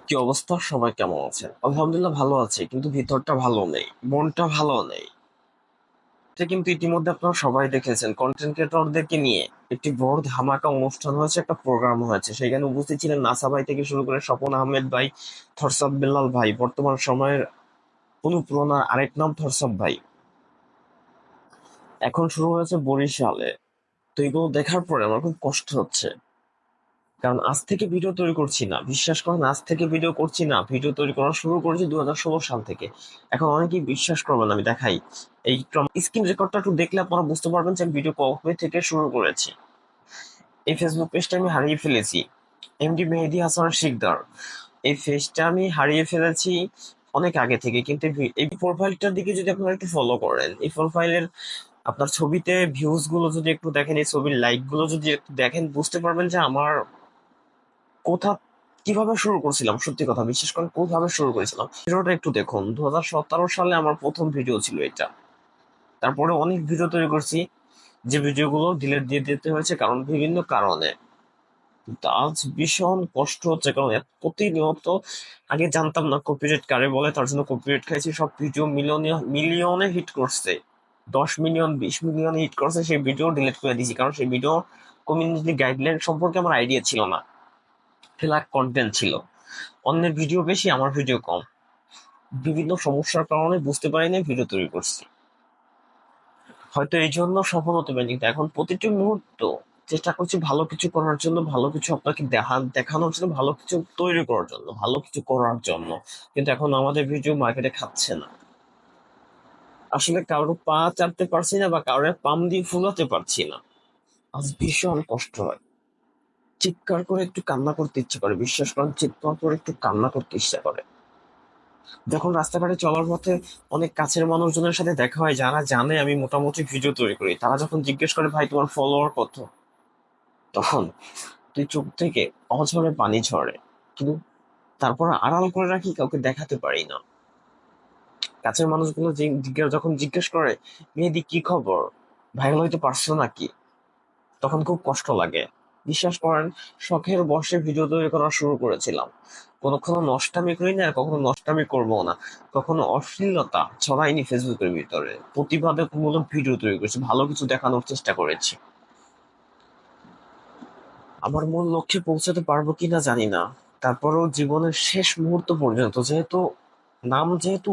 কি অবস্থা? সবাই কেমন আছেন? আলহামদুলিল্লাহ ভালো আছে, কিন্তু ভিতরটা ভালো নেই, মনটা ভালো নেই। এটা কিন্তু ইতিমধ্যে আপনারা সবাই দেখেছেন, কন্টেন্ট ক্রিয়েটরদেরকে নিয়ে একটি বড় ধামাকা অনুষ্ঠান হয়েছে, একটা প্রোগ্রাম হয়েছে। সেখানে উপস্থিত ছিলেন নাসা ভাই থেকে শুরু করে স্বপন আহমেদ ভাই, থরসাব বিল্লাল ভাই, বর্তমান সময়ের অনুপ্রেরণার আরেক নাম থরসাব ভাই। এখন শুরু হয়েছে বরিশালে। তো এগুলো দেখার পরে আমার খুব কষ্ট হচ্ছে, কারণ আজ থেকে ভিডিও তৈরি করছি না, বিশ্বাস করেন, আজ থেকে ভিডিও করছি না, ভিডিও তৈরি করা শুরু করেছি 2016 সাল থেকে। এখন অনেকেই বিশ্বাস করবেন, আমি দেখাই এই স্ক্রিন রেকর্ডটা একটু দেখলে আপনারা বুঝতে পারবেন যে আমি ভিডিও কবে থেকে শুরু করেছি। এই ফেসবুক পেজটা আমি হারিয়ে ফেলেছি, এমডি মেহেদী হাসান শিকদার। এই পেজটা আমি হারিয়ে ফেলেছি অনেক আগে থেকে, কিন্তু এই প্রোফাইলটার দিকে যদি আপনারা একটু ফলো করেন, এই প্রোফাইলের আপনার ছবিতে ভিউজ গুলো যদি একটু দেখেন, এই ছবির লাইক গুলো যদি একটু দেখেন, বুঝতে পারবেন যে আমার কোথা কিভাবে শুরু করছিলাম। সত্যি কথা বিশেষ করে কিভাবে শুরু করেছিলাম ভিডিওটা একটু দেখুন। 2017 সালে আমার প্রথম ভিডিও ছিল এটা। তারপরে অনেক ভিডিও তৈরি করছি, যে ভিডিওগুলো ডিলিট দিয়ে দিতে হয়েছে কারণ বিভিন্ন কারণে। কিন্তু আজ ভীষণ কষ্ট হচ্ছে, কারণ প্রতিনিয়ত আগে জানতাম না কপিরাইট কারে বলে, তার জন্য কপিরাইট খাইছি। সব ভিডিও মিলিয়নে মিলিয়নে হিট করছে, 10 মিলিয়ন 20 মিলিয়নে হিট করছে, সেই ভিডিও ডিলিট করে দিয়েছি, কারণ সেই ভিডিও কমিউনিটি গাইডলাইন সম্পর্কে আমার আইডিয়া ছিল না, ফেলা কন্টেন্ট ছিল। অন্যের ভিডিও বেশি, আমার ভিডিও কম। বিভিন্ন সমস্যার কারণে বুঝতে পারিনি, ভিডিও তৈরি করছি। হয়তো এই জন্য সফল হতে পারিনি, কিন্তু এখন প্রতিটি মুহূর্ত চেষ্টা করছি ভালো কিছু করার জন্য, ভালো কিছু আপনাকে দেখানোর জন্য, ভালো কিছু তৈরি করার জন্য, ভালো কিছু করার জন্য। কিন্তু এখন আমাদের ভিডিও মার্কেটে খাচ্ছে না। আসলে কারোর পা চাটতে পারছি না, বা কারোর পাম দিয়ে ফুলাতে পারছি না। আজ ভীষণ কষ্ট হয়, চিৎকার করে একটু কান্না করতে ইচ্ছে করে, বিশ্বাস করেন, চিৎকার করে একটু কান্না করতে ইচ্ছা করে। যখন রাস্তাঘাটে চলার পথে অনেক কাছের মানুষজনের সাথে দেখা হয়, যারা জানে আমি মোটামুটি ভিডিও তৈরি করি, তারা যখন জিজ্ঞেস করে, ভাই তোমার ফলোয়ার কত, তখন তুই চোখ থেকে অঝরে পানি ঝরে। কিন্তু তারপর আড়াল করে রাখি, কাউকে দেখাতে পারি না। কাছের মানুষগুলো যখন জিজ্ঞেস করে, মেহেদি কি খবর, ভাইরাল হইতে পারছো নাকি, তখন খুব কষ্ট লাগে। বিশ্বাস করেন, শখের বশে ভিডিও তৈরি করা শুরু করেছিলাম। কখনো নষ্টামি করি না, আর কখনো নষ্টামি করবো না। কখনো অশ্লীলতা ছড়াইনি ফেসবুকের ভিতরে, প্রতিবাদমূলক ভিডিও তৈরি করেছি, ভালো কিছু দেখানোর চেষ্টা করেছি। আমার মূল লক্ষ্যে পৌঁছাতে পারবো কিনা জানি না, তারপরেও জীবনের শেষ মুহূর্ত পর্যন্ত, যেহেতু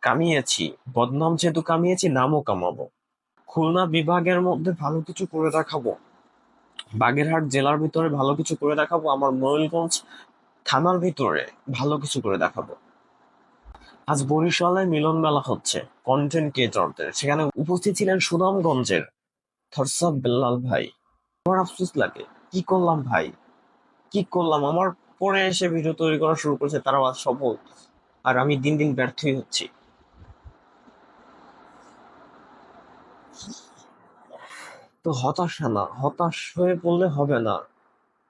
কামিয়েছি, বদনাম যেহেতু কামিয়েছি, নামও কামাবো। খুলনা বিভাগের মধ্যে ভালো কিছু করে দেখাবো, বাগেরহাট জেলার ভিতরে ভালো কিছু করে দেখাবো, আমার ময়ূরগঞ্জ থানার ভিতরে ভালো কিছু করে দেখাবো। আজ বরিশালে মিলন মেলা হচ্ছে কন্টেন্ট ক্রিয়েটরদের, সেখানে উপস্থিত ছিলেন সুনামগঞ্জের থরসাব বিল্লাল ভাই। আমার আফসোস লাগে, কি করলাম ভাই, কি করলাম। আমার পরে এসে ভিডিও তৈরি করা শুরু করেছে, তারাও আজ সফল, আর আমি দিন দিন ব্যর্থই হচ্ছি। তো হতাশা না, হতাশ হয়ে পড়লে হবে না।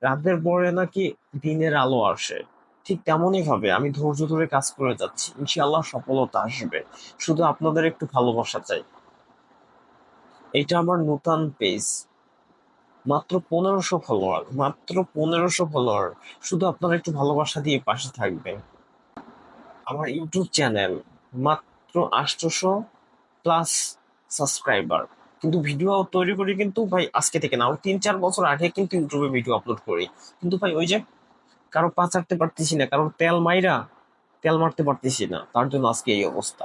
রাতের পরে নাকি দিনের আলো আসে, ঠিক তেমনই ভাবে আমি ধৈর্য ধরে কাজ করে যাচ্ছি, ইনশাআল্লাহ সফলতা আসবে। শুধু আপনাদের একটু ভালোবাসা চাই। এটা আমার নতুন পেজ, মাত্র 1500 ফলোয়ার, মাত্র 1500 ফলোয়ার। শুধু আপনারা একটু ভালোবাসা দিয়ে পাশে থাকবেন। আমার ইউটিউব চ্যানেল মাত্র 800+ সাবস্ক্রাইবার। কিন্তু ভিডিও তৈরি করি কিন্তু ভাই আজকে থেকে না, 3-4 বছর আগে কিন্তু ইউটিউবে ভিডিও আপলোড করি। কিন্তু ভাই ওই যে কারো পা চাটতে পারতেছি না, কারোর তেল মারতে পারতেছি না, তার জন্য আজকে এই অবস্থা।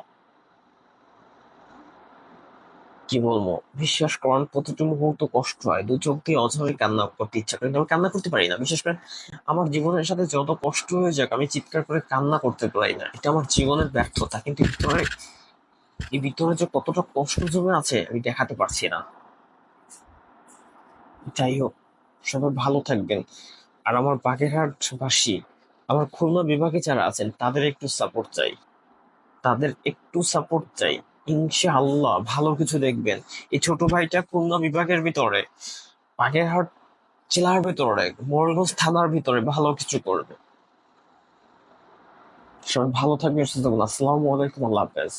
কি বলবো, বিশ্বাস করেন, প্রতিটি মুহূর্ত কষ্ট হয়, দু চোখ দিয়ে অঝরে কান্না করতে ইচ্ছা করে, কিন্তু আমি কান্না করতে পারি না। বিশেষ করে আমার জীবনের সাথে যত কষ্ট হয়ে যাক, আমি চিৎকার করে কান্না করতে পারি না, এটা আমার জীবনের ব্যর্থতা। কিন্তু এই ভিতরে যে কতটা কষ্ট জমে আছে আমি দেখাতে পারছি না। যাই হোক, সবাই ভালো থাকবেন। আর আমার বাগেরহাট বাসী, আমার খুলনা বিভাগে যারা আছেন, তাদের একটু সাপোর্ট চাই। ইনশাআল্লাহ ভালো কিছু দেখবেন। এই ছোট ভাইটা খুলনা বিভাগের ভিতরে, বাগেরহাট জেলার ভিতরে, মোরগঞ্জ থানার ভিতরে ভালো কিছু করবে। সবাই ভালো থাকবেন, সুস্থ থাকবেন। আসসালামু আলাইকুম, আল্লাহ হাফেজ।